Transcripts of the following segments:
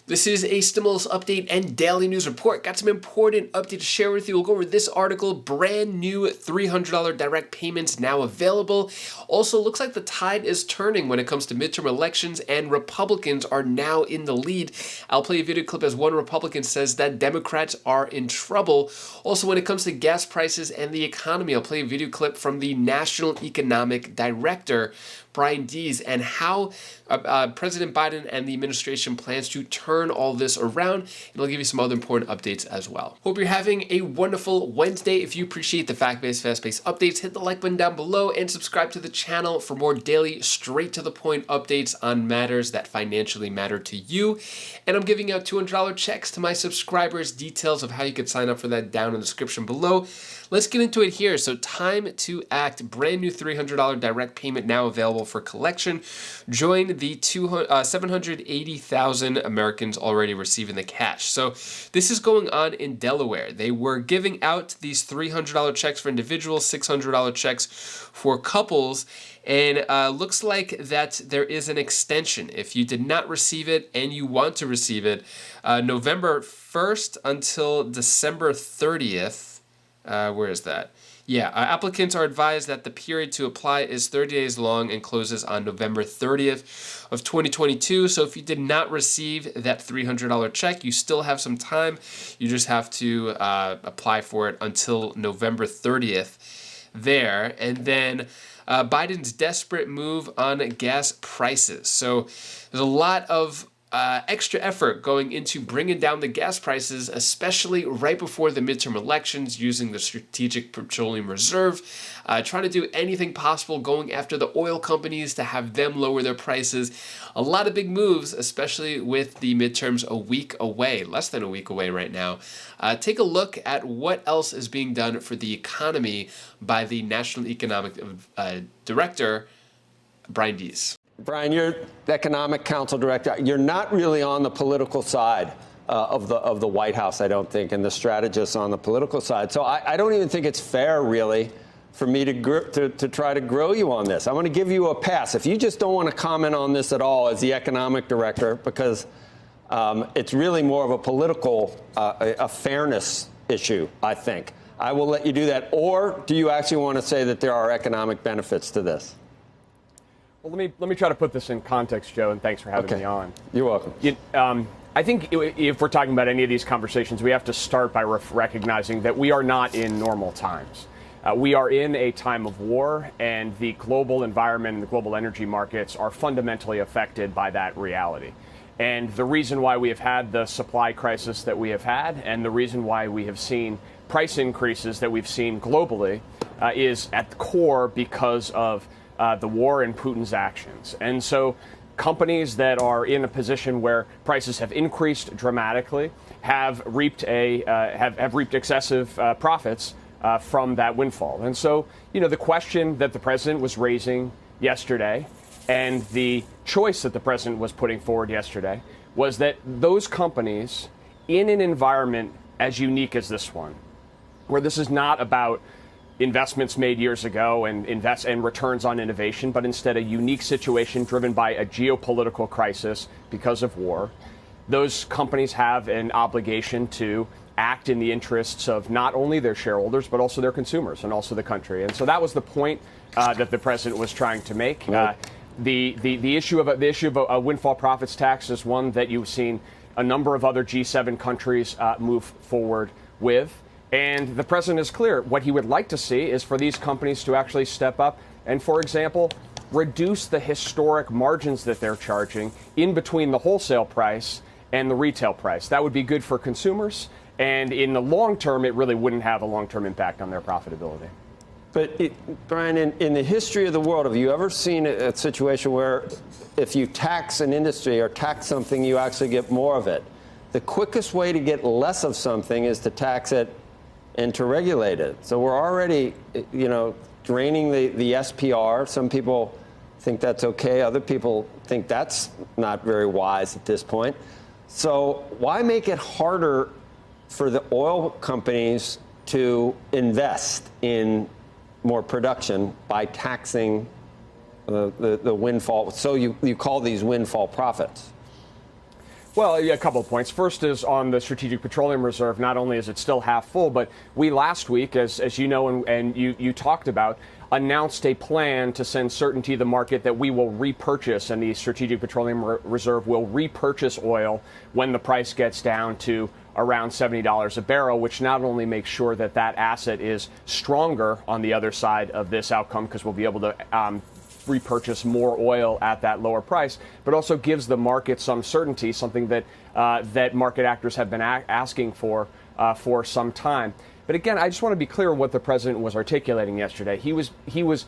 This is a stimulus update and daily news report. Got some important update to share with you. We'll go over this article. Brand new $300 direct payments now available. Also, looks like the tide is turning when it comes to midterm elections, and Republicans are now in the lead. I'll play a video clip as one Republican says that Democrats are in trouble. Also, when it comes to gas prices and the economy, I'll play a video clip from the National Economic Director, Brian Dees, and how President Biden and the administration plans to turn all this around, and I'll give you some other important updates as well. Hope you're having a wonderful Wednesday. If you appreciate the fact-based, fast-paced updates, hit the like button down below and subscribe to the channel for more daily, straight-to-the-point updates on matters that financially matter to you. And I'm giving out $200 checks to my subscribers. Details of how you can sign up for that down in the description below. Let's get into it here. So time to act. Brand new $300 direct payment now available for collection. Join the 780,000 Americans already receiving the cash. So this is going on in Delaware. They were giving out these $300 checks for individuals, $600 checks for couples, and looks like that there is an extension. If you did not receive it and you want to receive it, November 1st until December 30th. Where is that? Yeah, applicants are advised that the period to apply is 30 days long and closes on November 30th of 2022. So if you did not receive that $300 check, you still have some time. You just have to apply for it until November 30th there. And then Biden's desperate move on gas prices. So there's a lot of extra effort going into bringing down the gas prices, especially right before the midterm elections, using the Strategic Petroleum Reserve, trying to do anything possible, going after the oil companies to have them lower their prices. A lot of big moves, especially with the midterms a week away, less than a week away right now. Take a look at what else is being done for the economy by the National Economic Director, Brian Dees. Brian, you're the Economic Council Director. You're not really on the political side of the White House, I don't think, and the strategists on the political side. So I don't even think it's fair, really, for me to try to grill you on this. I want to give you a pass. If you just don't want to comment on this at all as the Economic Director, because it's really more of a political, a fairness issue, I think. I will let you do that. Or do you actually want to say that there are economic benefits to this? Well, let me try to put this in context, Joe, and thanks for having me on. You're welcome. I think if we're talking about any of these conversations, we have to start by recognizing that we are not in normal times. We are in a time of war, and the global environment and the global energy markets are fundamentally affected by that reality. And the reason why we have had the supply crisis that we have had, and the reason why we have seen price increases that we've seen globally, is at the core because of the war and Putin's actions. And so companies that are in a position where prices have increased dramatically have reaped excessive profits from that windfall. And so, the question that the president was raising yesterday and the choice that the president was putting forward yesterday was that those companies, in an environment as unique as this one, where this is not about investments made years ago and returns on innovation, but instead a unique situation driven by a geopolitical crisis because of war. Those companies have an obligation to act in the interests of not only their shareholders, but also their consumers and also the country. And so that was the point that the president was trying to make. The issue of a windfall profits tax is one that you've seen a number of other G7 countries move forward with. And the president is clear. What he would like to see is for these companies to actually step up and, for example, reduce the historic margins that they're charging in between the wholesale price and the retail price. That would be good for consumers. And in the long term, it really wouldn't have a long-term impact on their profitability. But, Brian, in the history of the world, have you ever seen a situation where if you tax an industry or tax something, you actually get more of it? The quickest way to get less of something is to tax it and to regulate it. So we're already, draining the SPR. Some people think that's okay. Other people think that's not very wise at this point. So why make it harder for the oil companies to invest in more production by taxing the windfall? So you call these windfall profits? Well, yeah, a couple of points. First is on the Strategic Petroleum Reserve. Not only is it still half full, but we last week, as you know and you talked about, announced a plan to send certainty to the market that we will repurchase, and the Strategic Petroleum Reserve will repurchase oil when the price gets down to around $70 a barrel, which not only makes sure that that asset is stronger on the other side of this outcome, because we'll be able to repurchase more oil at that lower price, but also gives the market some certainty, something that that market actors have been asking for some time. But again, I just want to be clear on what the president was articulating yesterday. He was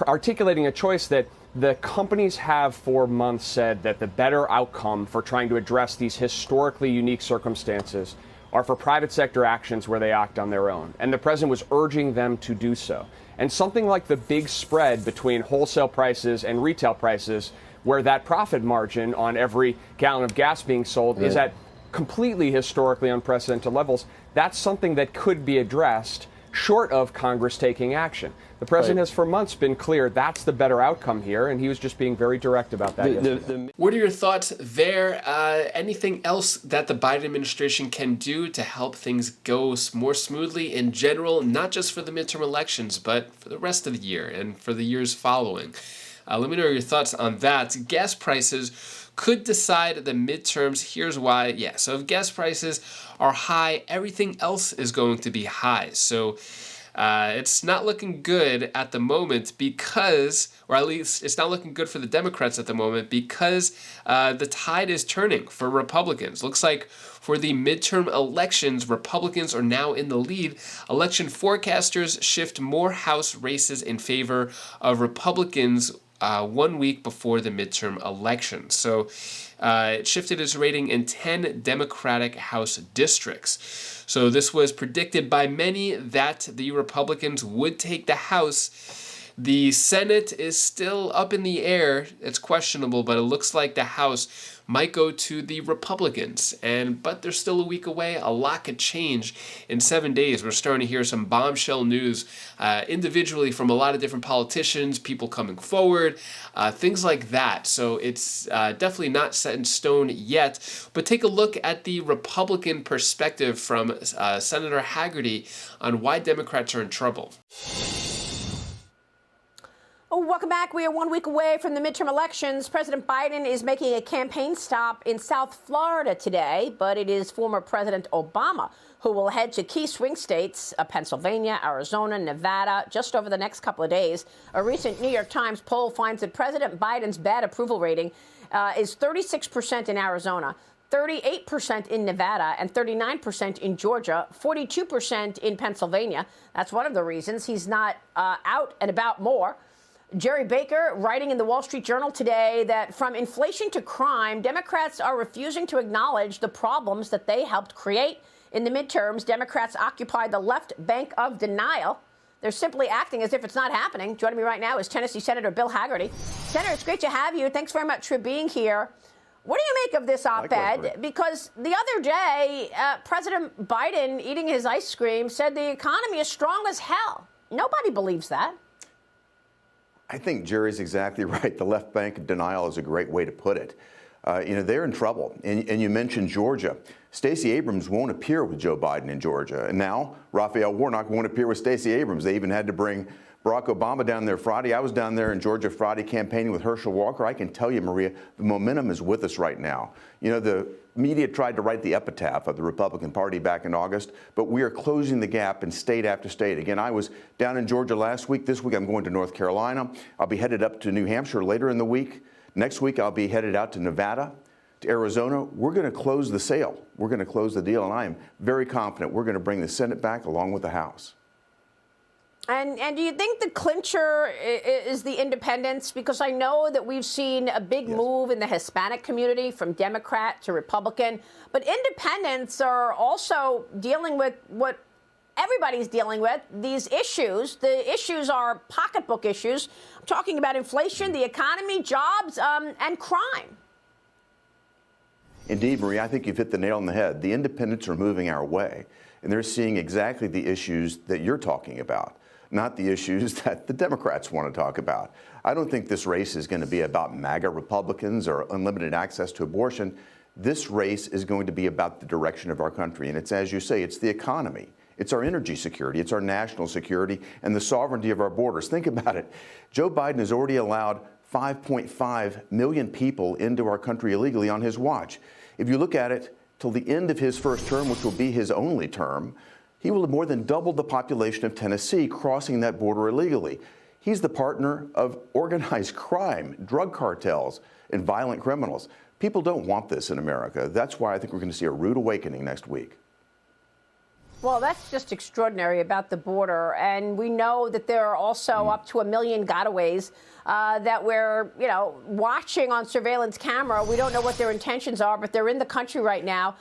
articulating a choice that the companies have for months said that the better outcome for trying to address these historically unique circumstances are for private sector actions where they act on their own. And the president was urging them to do so. And something like the big spread between wholesale prices and retail prices, where that profit margin on every gallon of gas being sold is at completely historically unprecedented levels, that's something that could be addressed short of Congress taking action. The president has for months been clear that's the better outcome here, and he was just being very direct about that. What are your thoughts there? Anything else that the Biden administration can do to help things go more smoothly in general, not just for the midterm elections, but for the rest of the year and for the years following? Let me know your thoughts on that. Gas prices could decide the midterms. Here's why. Yeah, so if gas prices are high, everything else is going to be high. So it's not looking good at the moment because, or at least it's not looking good for the Democrats at the moment because the tide is turning for Republicans. Looks like for the midterm elections, Republicans are now in the lead. Election forecasters shift more House races in favor of Republicans 1 week before the midterm elections. So it shifted its rating in 10 Democratic House districts. So this was predicted by many that the Republicans would take the House. The Senate is still up in the air. It's questionable, but it looks like the House might go to the Republicans. But they're still a week away. A lot could change in 7 days. We're starting to hear some bombshell news individually from a lot of different politicians, people coming forward, things like that. So it's definitely not set in stone yet. But take a look at the Republican perspective from Senator Haggerty on why Democrats are in trouble. Oh, welcome back. We are 1 week away from the midterm elections. President Biden is making a campaign stop in South Florida today, but it is former President Obama who will head to key swing states, Pennsylvania, Arizona, Nevada, just over the next couple of days. A recent New York Times poll finds that President Biden's bad approval rating is 36% in Arizona, 38% in Nevada, and 39% in Georgia, 42% in Pennsylvania. That's one of the reasons he's not out and about more. Jerry Baker writing in the Wall Street Journal today that from inflation to crime, Democrats are refusing to acknowledge the problems that they helped create. In the midterms, Democrats occupy the left bank of denial. They're simply acting as if it's not happening. Joining me right now is Tennessee Senator Bill Haggerty. Senator, it's great to have you. Thanks very much for being here. What do you make of this op-ed? Because the other day, President Biden, eating his ice cream, said the economy is strong as hell. Nobody believes that. I think Jerry's exactly right. The left bank of denial is a great way to put it. They're in trouble. And you mentioned Georgia. Stacey Abrams won't appear with Joe Biden in Georgia. And now Raphael Warnock won't appear with Stacey Abrams. They even had to bring Barack Obama down there Friday. I was down there in Georgia Friday campaigning with Herschel Walker. I can tell you, Maria, the momentum is with us right now. The media tried to write the epitaph of the Republican Party back in August, but we are closing the gap in state after state. Again, I was down in Georgia last week. This week I'm going to North Carolina. I'll be headed up to New Hampshire later in the week. Next week I'll be headed out to Nevada, to Arizona. We're going to close the sale. We're going to close the deal, and I am very confident we're going to bring the Senate back along with the House. And do you think the clincher is the independents? Because I know that we've seen a big move in the Hispanic community from Democrat to Republican, but independents are also dealing with what everybody's dealing with, these issues. The issues are pocketbook issues. I'm talking about inflation, the economy, jobs, and crime. Indeed, Marie, I think you've hit the nail on the head. The independents are moving our way, and they're seeing exactly the issues that you're talking about, not the issues that the Democrats want to talk about. I don't think this race is going to be about MAGA Republicans or unlimited access to abortion. this race is going to be about the direction of our country. And it's, as you say, it's the economy. It's our energy security. It's our national security and the sovereignty of our borders. Think about it. Joe Biden has already allowed 5.5 million people into our country illegally on his watch. If you look at it, till the end of his first term, which will be his only term, he will have more than doubled the population of Tennessee crossing that border illegally. He's the partner of organized crime, drug cartels, and violent criminals. People don't want this in America. That's why I think we're going to see a rude awakening next week. Well, that's just extraordinary about the border. And we know that there are also up to 1 million gotaways that we're, watching on surveillance camera. We don't know what their intentions are, but they're in the country right now.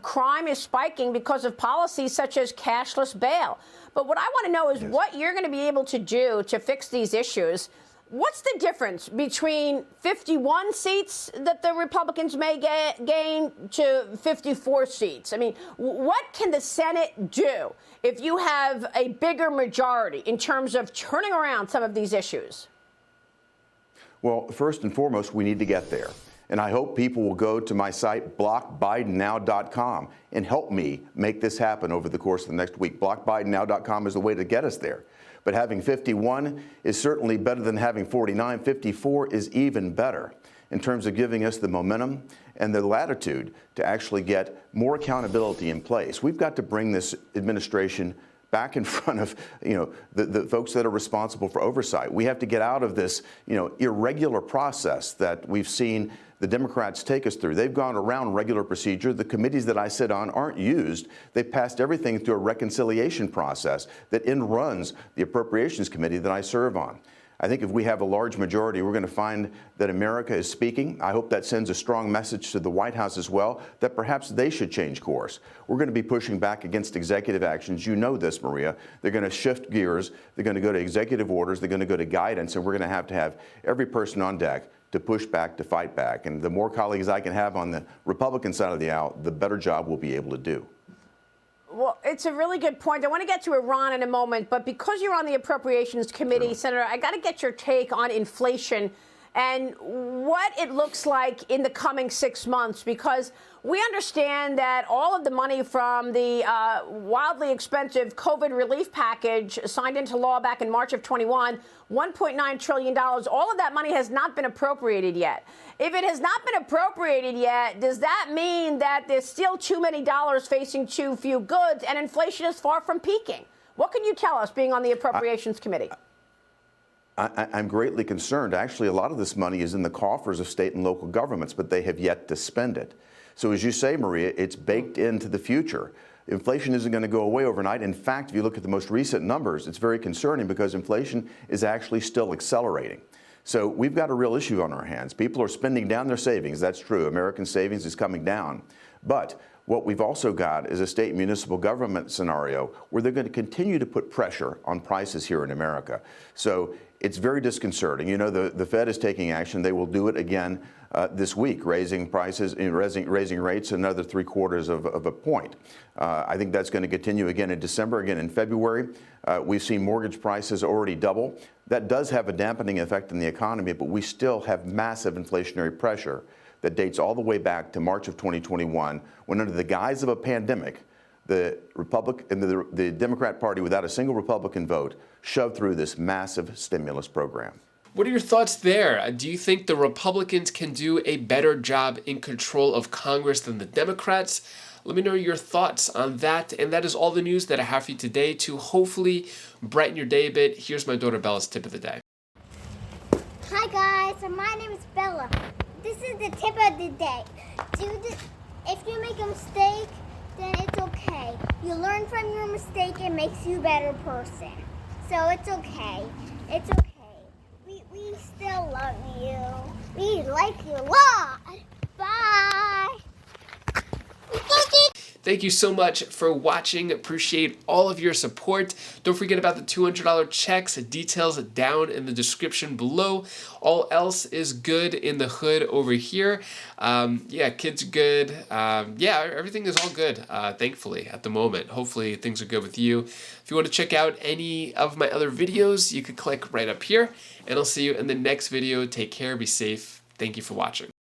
Crime is spiking because of policies such as cashless bail. But what I want to know is what you're going to be able to do to fix these issues. What's the difference between 51 seats that the Republicans may gain to 54 seats? I mean, what can the Senate do if you have a bigger majority in terms of turning around some of these issues? Well, first and foremost, we need to get there. And I hope people will go to my site, blockbidennow.com, and help me make this happen over the course of the next week. Blockbidennow.com is the way to get us there. But having 51 is certainly better than having 49. 54 is even better in terms of giving us the momentum and the latitude to actually get more accountability in place. We've got to bring this administration back in front of, the folks that are responsible for oversight. We have to get out of this, irregular process that we've seen the Democrats take us through. They've gone around regular procedure. The committees that I sit on aren't used. They passed everything through a reconciliation process that runs the Appropriations Committee that I serve on. I think if we have a large majority, we're going to find that America is speaking. I hope that sends a strong message to the White House as well, that perhaps they should change course. We're going to be pushing back against executive actions. You know this, Maria. They're going to shift gears. They're going to go to executive orders. They're going to go to guidance, and we're going to have every person on deck to push back, to fight back. And the more colleagues I can have on the Republican side of the aisle, the better job we'll be able to do. Well, it's a really good point. I want to get to Iran in a moment, but because you're on the Appropriations Committee, Senator, I got to get your take on inflation and what it looks like in the coming 6 months, because we understand that all of the money from the wildly expensive COVID relief package signed into law back in March of 21, $1.9 trillion, all of that money has not been appropriated yet. If it has not been appropriated yet, does that mean that there's still too many dollars facing too few goods and inflation is far from peaking? What can you tell us being on the Appropriations Committee? I'm greatly concerned. Actually, a lot of this money is in the coffers of state and local governments, but they have yet to spend it. So as you say, Maria, it's baked into the future. Inflation isn't going to go away overnight. In fact, if you look at the most recent numbers, it's very concerning because inflation is actually still accelerating. So we've got a real issue on our hands. People are spending down their savings. That's true. American savings is coming down. But what we've also got is a state and municipal government scenario where they're going to continue to put pressure on prices here in America. So it's very disconcerting. The Fed is taking action. They will do it again this week, raising prices, raising rates another 3/4 of a point. I think that's going to continue again in December, again in February. We've seen mortgage prices already double. That does have a dampening effect on the economy, but we still have massive inflationary pressure that dates all the way back to March of 2021, when under the guise of a pandemic, the Democrat Party, without a single Republican vote, shoved through this massive stimulus program. What are your thoughts there? Do you think the Republicans can do a better job in control of Congress than the Democrats? Let me know your thoughts on that. And that is all the news that I have for you today to hopefully brighten your day a bit. Here's my daughter Bella's tip of the day. Hi guys, my name is Bella. This is the tip of the day. If you make a mistake, then it's okay. You learn from your mistake, it makes you a better person. So it's okay. It's okay. We still love you. We like you a lot. Bye. Thank you so much for watching. Appreciate all of your support. Don't forget about the $200 checks. Details down in the description below. All else is good in the hood over here. Kids are good. Everything is all good, thankfully, at the moment. Hopefully things are good with you. If you want to check out any of my other videos, you could click right up here. And I'll see you in the next video. Take care. Be safe. Thank you for watching.